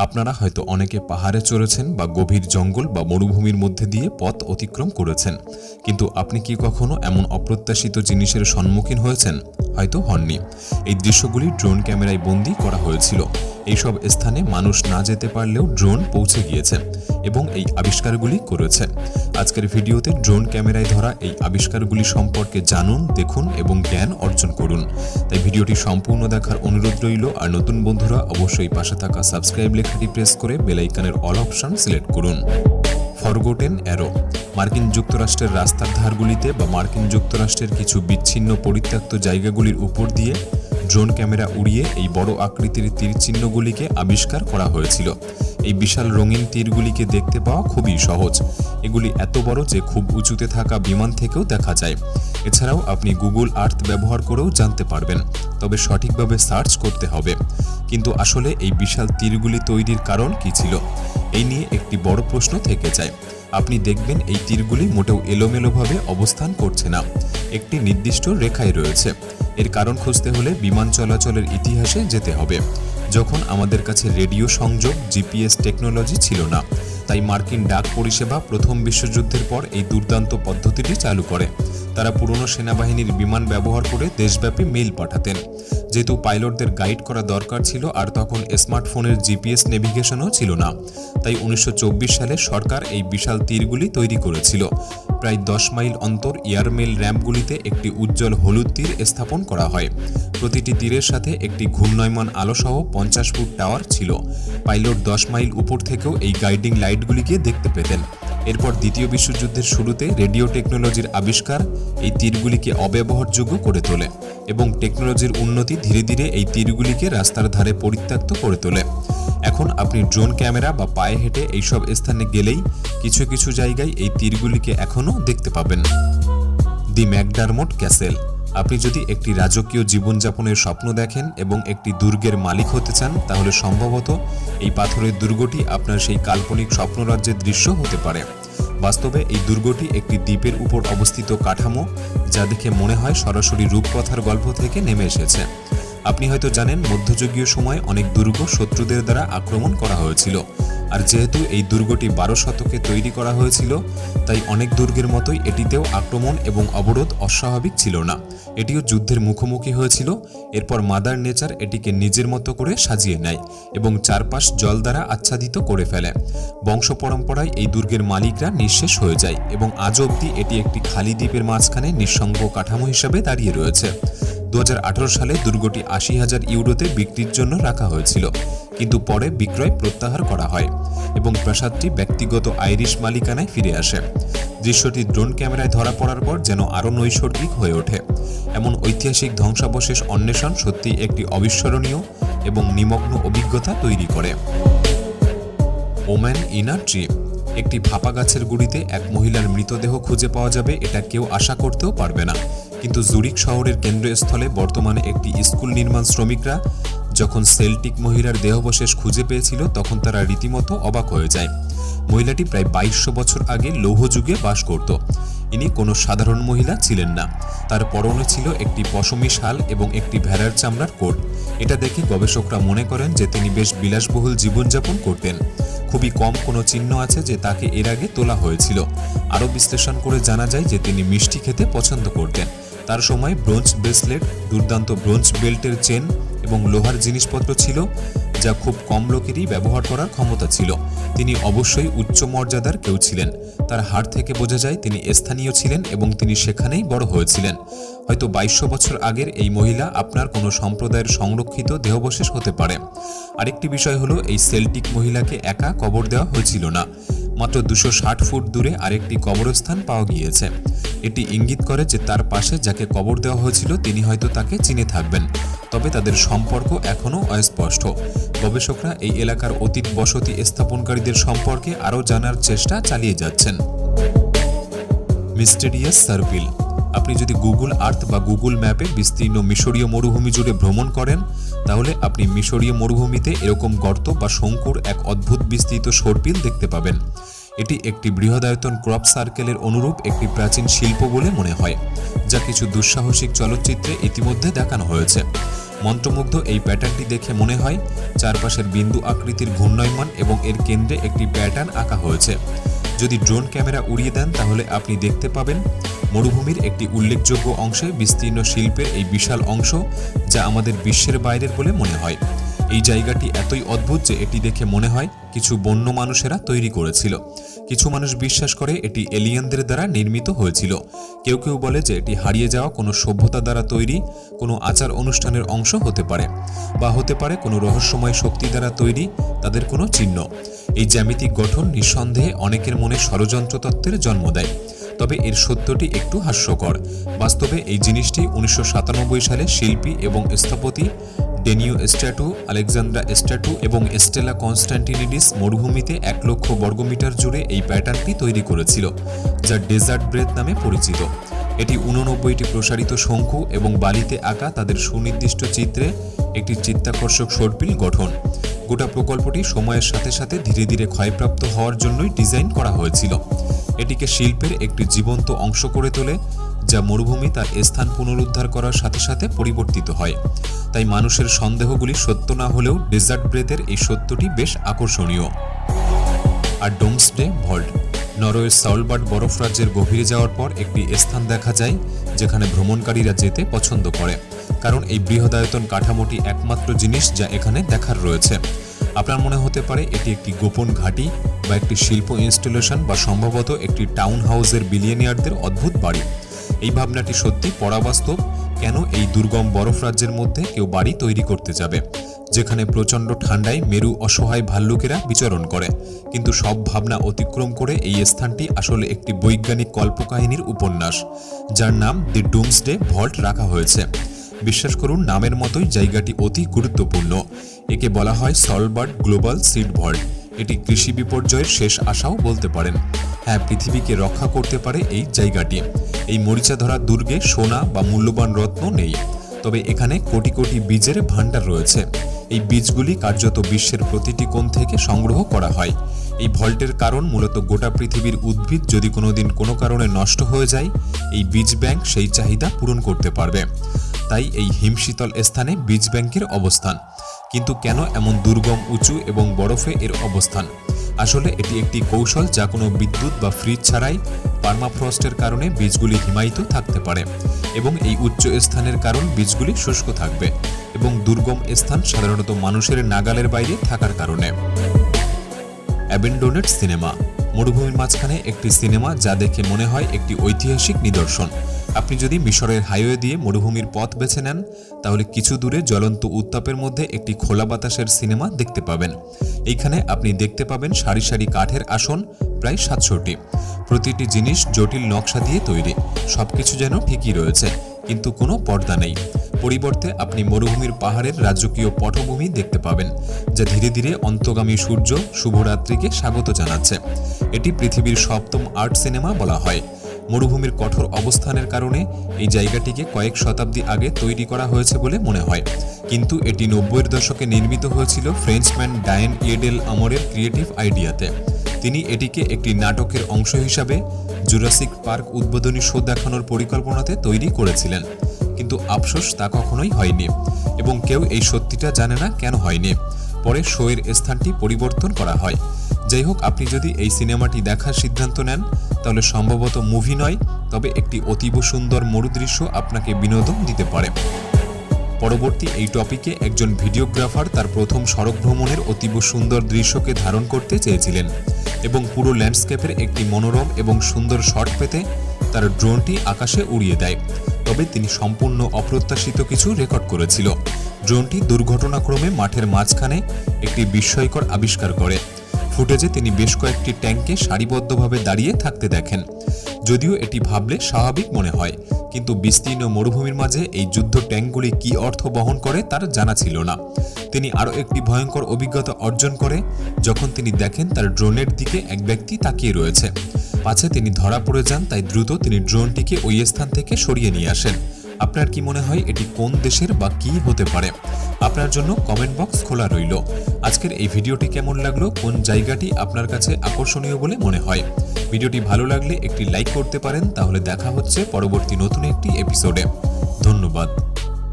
আপনারা হয়তো অনেকে পাহাড়ে চড়েছেন বা গভীর জঙ্গল বা মরুভূমির মধ্যে দিয়ে পথ অতিক্রম করেছেন, কিন্তু আপনি কি কখনো এমন অপ্রত্যাশিত জিনিসের সম্মুখীন হয়েছেন? হয়তো হননি। এই দৃশ্যগুলি ড্রোন ক্যামেরায় বন্দী করা হয়েছিল। এইসব স্থানে মানুষ না যেতে পারলেও ড্রোন পৌঁছে গিয়েছে এবং এই আবিষ্কারগুলি করেছে। আজকের ভিডিওতে ড্রোন ক্যামেরায় ধরা এই আবিষ্কারগুলি সম্পর্কে জানুন, দেখুন এবং জ্ঞান অর্জন করুন। তাই ভিডিওটি সম্পূর্ণ দেখার অনুরোধ রইল। আর নতুন বন্ধুরা অবশ্যই পাশে থাকা সাবস্ক্রাইব লেখাটি প্রেস করে বেল আইকনের অল অপশন সিলেক্ট করুন। Forgotten arrow. মার্কিন যুক্তরাষ্ট্রের রাস্তার ধারগুলিতে বা মার্কিন যুক্তরাষ্ট্রের কিছু বিচ্ছিন্ন পরিত্যক্ত জায়গাগুলির উপর দিয়ে ড্রোন ক্যামেরা উড়িয়ে এই বড় আকৃতির তীর চিহ্নগুলিকে আবিষ্কার করা হয়েছিল। এই বিশাল রঙিন তীরগুলিকে দেখতে পাওয়া খুবই সহজ। এগুলি এত বড় যে খুব উঁচুতে থাকা বিমান থেকেও দেখা যায়। এছাড়াও আপনি গুগল আর্থ ব্যবহার করেও জানতে পারবেন, তবে সঠিকভাবে সার্চ করতে হবে। কিন্তু আসলে এই বিশাল তীরগুলি তৈরির কারণ কি ছিল? এই নিয়ে একটি বড় প্রশ্ন থেকে যায়। আপনি দেখবেন এই তীরগুলি মোটেও এলোমেলোভাবে অবস্থান করছে না, একটি নির্দিষ্ট রেখায় রয়েছে। এর কারণ খুঁজতে হলে বিমান চলাচলের ইতিহাসে যেতে হবে, যখন আমাদের কাছে রেডিও সংযোগ, জিপিএস টেকনোলজি ছিল না। তাই মার্কিন ডাক পরিষেবা প্রথম বিশ্বযুদ্ধের পর এই দুর্দান্ত পদ্ধতিটি চালু করে। তারা পুরনো সেনাবাহিনীর বিমান ব্যবহার করে দেশব্যাপী মেইল পাঠাতেন। যেহেতু পাইলটদের গাইড করা দরকার ছিল, আর তখন স্মার্টফোনের জিপিএস নেভিগেশনও ছিল না, তাই 1924 সালে সরকার এই বিশাল তীরগুলি তৈরি করেছিল। প্রায় 10 মাইল অন্তর এয়ারমেল র্যাম্পগুলিতে একটি উজ্জ্বল হলুদ তীর স্থাপন করা হয়। প্রতিটি তীরের সাথে একটি ঘূর্ণয়মান আলোসহ 50 ফুট টাওয়ার ছিল। পাইলট 10 মাইল উপর থেকেও এই গাইডিং লাইটগুলিকে দেখতে পেতেন। এরপর দ্বিতীয় বিশ্বযুদ্ধের শুরুতে রেডিও টেকনোলজির আবিষ্কার এই তীরগুলিকে অব্যবহারযোগ্য করে তোলে এবং টেকনোলজির উন্নতি ধীরে ধীরে এই তীরগুলিকে রাস্তার ধারে পরিত্যক্ত করে তোলে। এখন আপনি ড্রোন ক্যামেরা বা পায়ে হেঁটে এইসব স্থানে গেলেই কিছু কিছু জায়গায় এই তীরগুলিকে এখনও দেখতে পাবেন। দি ম্যাকডারমট ক্যাসেল। আপনি যদি একটি রাজকীয় জীবনযাপনের স্বপ্ন দেখেন এবং একটি দুর্গের মালিক হতে চান, তাহলে সম্ভবত এই পাথরের দুর্গটি আপনার সেই কাল্পনিক স্বপ্নরাজ্যের দৃশ্য হতে পারে। বাস্তবে এই দুর্গটি একটি দ্বীপের উপর অবস্থিত কাঠামো, যা দেখে মনে হয় সরাসরি রূপকথার গল্প থেকে নেমে এসেছে। আপনি হয়তো জানেন, মধ্যযুগীয় সময়ে অনেক দুর্গ শত্রুদের দ্বারা আক্রমণ করা হয়েছিল। আর যেহেতু এই দুর্গটি 12 শতকে তৈরি করা হয়েছিল, তাই অনেক দুর্গের মতোই এটিতেও আক্রমণ এবং অবরোধ অস্বাভাবিক ছিল না। এটিও যুদ্ধের মুখোমুখি হয়েছিল। এরপর মাদার নেচার এটিকে নিজের মতো করে সাজিয়ে নেয় এবং চারপাশ জল দ্বারা আচ্ছাদিত করে ফেলে। বংশ পরম্পরায় এই দুর্গের মালিকরা নিঃশেষ হয়ে যায় এবং আজও অবধি এটি একটি খালি দ্বীপের মাঝখানে নিঃসঙ্গ কাঠামো হিসাবে দাঁড়িয়ে রয়েছে। 2018 সালে দুর্গটি 80,000 ইউরোতে বিক্রির জন্য রাখা হয়েছিল, কিন্তু পরে বিক্রয় প্রত্যাহার করা হয় এবং প্রাসাদটি ব্যক্তিগত আইরিশ মালিকানায় ফিরে আসে। দৃশ্যটি ড্রোন ক্যামেরায় ধরা পড়ার পর যেন আরও নৈসর্গিক হয়ে ওঠে। এমন ঐতিহাসিক ধ্বংসাবশেষ অন্বেষণ সত্যিই একটি অবিস্মরণীয় এবং নিমগ্ন অভিজ্ঞতা তৈরি করে। Woman in a tree. একটি ফাঁপা গাছের গুড়িতে এক মহিলার মৃতদেহ খুঁজে পাওয়া যাবে, এটা কেউ আশা করতেও পারবে না। কিন্তু জুরিক শহরের কেন্দ্রস্থলে বর্তমানে একটি স্কুল নির্মাণ শ্রমিকরা যখন সেল্টিক মহিলার দেহাবশেষ খুঁজে পেয়েছিল, তখন তারা রীতিমতো অবাক হয়ে যায়। মহিলাটি প্রায় 2200 বছর আগে লৌহ যুগে বাস করত। ইনি কোনো সাধারণ মহিলা ছিলেন না। তার পরনে ছিল একটি পশমি শাল এবং একটি ভেড়ার চামড়ার কোট। এটা দেখে গবেষকরা মনে করেন যে তিনি বেশ বিলাসবহুল জীবনযাপন করতেন। খুবই কম কোনো চিহ্ন আছে যে তাকে এর আগে তোলা হয়েছিল। আরও বিশ্লেষণ করে জানা যায় যে তিনি মিষ্টি খেতে পছন্দ করতেন। তার সময় ব্রোঞ্জ ব্রেসলেট, দুর্দান্ত ব্রোঞ্জ বেল্টের চেন এবং লোহার জিনিসপত্র ছিল, যা খুব কম লোকেরই ব্যবহার করার ক্ষমতা ছিল। তিনি অবশ্যই উচ্চ মর্যাদার কেউ ছিলেন। তার হাড় থেকে বোঝা যায় তিনি স্থানীয় ছিলেন এবং তিনি সেখানেই বড় হয়েছিলেন। হয়তো 2200 বছর আগের এই মহিলা আপনার কোনো সম্প্রদায়ের সংরক্ষিত দেহাবশেষ হতে পারে। আরেকটি বিষয় হলো, এই সেল্টিক মহিলাকে একা কবর দেওয়া হয়েছিল না। মাত্র 260 ফুট দূরে আরেকটি কবরস্থান পাওয়া গিয়েছে। এটি ইঙ্গিত করে যে তার পাশে যাকে কবর দেওয়া হয়েছিল তিনি হয়তো তাকে চিনে থাকবেন, তবে তাদের সম্পর্ক এখনও অস্পষ্ট। গবেষকরা এই এলাকার অতীত বসতি স্থাপনকারীদের সম্পর্কে আরও জানার চেষ্টা চালিয়ে যাচ্ছেন। মিস্টেরিয়াস সার্পিল। আপনি যদি গুগল আর্থ বা গুগল ম্যাপে বিস্তীর্ণ মিশরীয় মরুভূমি জুড়ে ভ্রমণ করেন, তাহলে আপনি মিশরীয় মরুভূমিতে এরকম গর্ত বা শঙ্কুর এক অদ্ভুত বিস্তৃত সর্পিল দেখতে পাবেন। এটি একটি বৃহদায়তন ক্রপ সার্কেলের অনুরূপ একটি প্রাচীন শিল্প বলে মনে হয়, যা কিছু দুঃসাহসিক চলচ্চিত্রে ইতিমধ্যে দেখানো হয়েছে। মন্ত্রমুগ্ধ এই প্যাটার্নটি দেখে মনে হয় চারপাশের বিন্দু আকৃতির ঘূর্ণায়মান এবং এর কেন্দ্রে একটি প্যাটার্ন আঁকা হয়েছে। যদি ড্রোন ক্যামেরা উড়িয়ে দেন তাহলে আপনি দেখতে পাবেন মরুভূমির একটি উল্লেখযোগ্য অংশে বিস্তীর্ণ শিল্পের এই বিশাল অংশ, যা আমাদের বিশ্বের বাইরের বলে মনে হয়। এই জায়গাটি এতই অদ্ভুত যে এটি দেখে মনে হয় কিছু বন্য মানুষেরা তৈরি করেছিল। কিছু মানুষ বিশ্বাস করে এটি এলিয়েনদের দ্বারা নির্মিত হয়েছিল। কেউ কেউ বলে যে এটি হারিয়ে যাওয়া কোনো সভ্যতা দ্বারা তৈরি কোনো আচার অনুষ্ঠানের অংশ হতে পারে, বা হতে পারে কোনো রহস্যময় শক্তি দ্বারা তৈরি তাদের কোনো চিহ্ন। এই জ্যামিতিক গঠন নিঃসন্দেহে অনেকের মনে ষড়যন্ত্র তত্ত্বের জন্ম দেয়। তবে এর সত্যটি একটু হাস্যকর। বাস্তবে এই জিনিসটি 1997 সালে শিল্পী এবং স্থপতি ডেনিও স্ট্যাটু, আলেকজান্দ্রা স্ট্যাটু এবং স্টেলা কনস্ট্যান্টিনিডিস মরুভূমিতে 1 লক্ষ বর্গমিটার জুড়ে এই প্যাটার্নটি তৈরি করেছিল, যা ডেজার্ট ব্রেথ নামে পরিচিত। এটি 89টি প্রসারিত শঙ্কু এবং বালিতে আঁকা তাদের সুনির্দিষ্ট চিত্রে একটি চিত্তাকর্ষক সর্পিল গঠন। গোটা প্রকল্পটি সময়ের সাথে সাথে ধীরে ধীরে ক্ষয়প্রাপ্ত হওয়ার জন্যই ডিজাইন করা হয়েছিল। এটিকে শিল্পের একটি জীবন্ত অংশ করে তোলে, যা মরুভূমি তার স্থান পুনরুদ্ধার করার সাথে সাথে পরিবর্তিত হয়। তাই মানুষের সন্দেহগুলি সত্য না হলেও ডেজার্ট ব্রেথের এই সত্যটি বেশ আকর্ষণীয়। আর ডোমসডে ভল্ট, নরওয়ের সলবার্ড বরফ রাজ্যের গভীরে যাওয়ার পর একটি স্থান দেখা যায় যেখানে ভ্রমণকারীরা যেতে পছন্দ করে, কারণ এই বৃহদায়তন কাঠামোটি একমাত্র জিনিস যা এখানে দেখার রয়েছে। আপনার মনে হতে পারে এটি একটি গোপন ঘাঁটি বা একটি শিল্প ইনস্টলেশন বা সম্ভবত একটি টাউন হাউসের বিলিয়নিয়ারদের অদ্ভুত বাড়ি। এই ভাবনাটি সত্যি পরাবাস্তব। কেন এই দুর্গম বরফ রাজ্যের মধ্যে কেউ বাড়ি তৈরি করতে যাবে, যেখানে প্রচণ্ড ঠান্ডায় মেরু অসহায় ভাল্লুকেরা বিচরণ করে? কিন্তু সব ভাবনা অতিক্রম করে এই স্থানটি আসলে একটি বৈজ্ঞানিক কল্পকাহিনীর উপন্যাস, যার নাম দি ডুমসডে ভল্ট রাখা হয়েছে। বিশ্বাস করুন, নামের মতোই জায়গাটি অতি গুরুত্বপূর্ণ। একে বলা হয় সলবার্ড গ্লোবাল সিড ভল্ট। এটি কৃষি বিপর্যয়ের শেষ আশাও বলতে পারেন। হ্যাঁ, পৃথিবীকে রক্ষা করতে পারে এই জায়গাটি। এই মরিচাধরা দুর্গে সোনা বা মূল্যবান রত্ন নেই, তবে এখানে কোটি কোটি বীজের ভাণ্ডার রয়েছে। এই বীজগুলি কার্যত বিশ্বের প্রতিটি কোণ থেকে সংগ্রহ করা হয়। এই ভল্টের কারণ মূলত গোটা পৃথিবীর উদ্ভিদ যদি কোনোদিন কোনো কারণে নষ্ট হয়ে যায়, এই বীজ ব্যাংক সেই চাহিদা পূরণ করতে পারবে। তাই এই হিমশীতল স্থানে বীজ ব্যাংকের অবস্থান। কিন্তু কেন এমন দুর্গম, উঁচু এবং বরফে এর অবস্থান? আসলে এটি একটি কৌশল, যা কোনো বিদ্যুৎ বা ফ্রিজ ছাড়াই পার্মাফ্রস্টের কারণে বীজগুলি হিমায়িত থাকতে পারে, এবং এই উচ্চ স্থানের কারণ বীজগুলি শুষ্ক থাকবে, এবং দুর্গম স্থান সাধারণত মানুষের নাগালের বাইরে থাকার কারণে। অ্যাবেন্ডোনেড সিনেমা, মরুভূমির মাঝখানে একটি সিনেমা যা দেখে মনে হয় একটি ঐতিহাসিক নিদর্শন। আপনি যদি মিশরের হাইওয়ে দিয়ে মরুভূমির পথ বেছে নেন, তাহলে কিছু দূরে জ্বলন্ত উত্তাপের মধ্যে একটি খোলা বাতাসের সিনেমা দেখতে পাবেন। এইখানে আপনি দেখতে পাবেন সারি সারি কাঠের আসন, প্রায় 700টি। প্রতিটি জিনিস জটিল নকশা দিয়ে তৈরি। সবকিছু যেন ঠিকই রয়েছে, কিন্তু কোনো পর্দা নেই। পরিবর্তে আপনি মরুভূমির পাহাড়ের রাজকীয় পটভূমি দেখতে পাবেন, যা ধীরে ধীরে অন্তগামী সূর্য শুভরাত্রিকে স্বাগত জানাচ্ছে। এটি পৃথিবীর 7ম আর্ট সিনেমা বলা হয়। মরুভূমির কঠোর অবস্থানের কারণে এই জায়গাটিকে কয়েক শতাব্দী আগে তৈরি করা হয়েছে বলে মনে হয়, কিন্তু এটি 90-এর দশকে নির্মিত হয়েছিল ফ্রেঞ্চম্যান ডায়েন ইয়েডেল আমরের ক্রিয়েটিভ আইডিয়াতে। তিনি এটিকে একটি নাটকের অংশ হিসাবে জুরাসিক পার্ক উদ্বোধনী শো দেখানোর পরিকল্পনাতে তৈরি করেছিলেন, কিন্তু আফসোস তা কখনোই হয়নি, এবং কেউ এই সত্যিটা জানে না কেন হয়নি। পরে শোয়ের স্থানটি পরিবর্তন করা হয়। যাই হোক, আপনি যদি এই সিনেমাটি দেখার সিদ্ধান্ত নেন, তাহলে সম্ভবত মুভি নয়, তবে একটি অতীব সুন্দর মরুদৃশ্য আপনাকে বিনোদন দিতে পারে। পরবর্তী এই টপিকে একজন ভিডিওগ্রাফার তার প্রথম সড়ক ভ্রমণের অতীব সুন্দর দৃশ্যকে ধারণ করতে চেয়েছিলেন, এবং পুরো ল্যান্ডস্কেপের একটি মনোরম এবং সুন্দর শট পেতে তার ড্রোনটি আকাশে উড়িয়ে দেয়। তবে তিনি সম্পূর্ণ অপ্রত্যাশিত কিছু রেকর্ড করেছিল। ড্রোনটি দুর্ঘটনাক্রমে মাঠের মাঝখানে একটি বিস্ময়কর আবিষ্কার করে। ফুটেজে তিনি বেশ কয়েকটি ট্যাঙ্কে সারিবদ্ধভাবে দাঁড়িয়ে থাকতে দেখেন। যদিও এটি ভাবলে স্বাভাবিক মনে হয়, কিন্তু বিস্তীর্ণ মরুভূমির মাঝে এই যুদ্ধ ট্যাঙ্কগুলি কী অর্থ বহন করে তার জানা ছিল না। তিনি আরও একটি ভয়ঙ্কর অভিজ্ঞতা অর্জন করে যখন তিনি দেখেন তার ড্রোনের দিকে এক ব্যক্তি তাকিয়ে রয়েছে। পাছে তিনি ধরা পড়ে যান, তাই দ্রুত তিনি ড্রোনটিকে ওই স্থান থেকে সরিয়ে নিয়ে আসেন। আপনার কি মনে হয় এটি কোন দেশের বা কী হতে পারে? আপনার জন্য কমেন্ট বক্স খোলা রইল। আজকের এই ভিডিওটি কেমন লাগলো, কোন জায়গাটি আপনার কাছে আকর্ষণীয় বলে মনে হয়? ভিডিওটি ভালো লাগলে একটি লাইক করতে পারেন। তাহলে দেখা হচ্ছে পরবর্তী নতুন একটি এপিসোডে। ধন্যবাদ।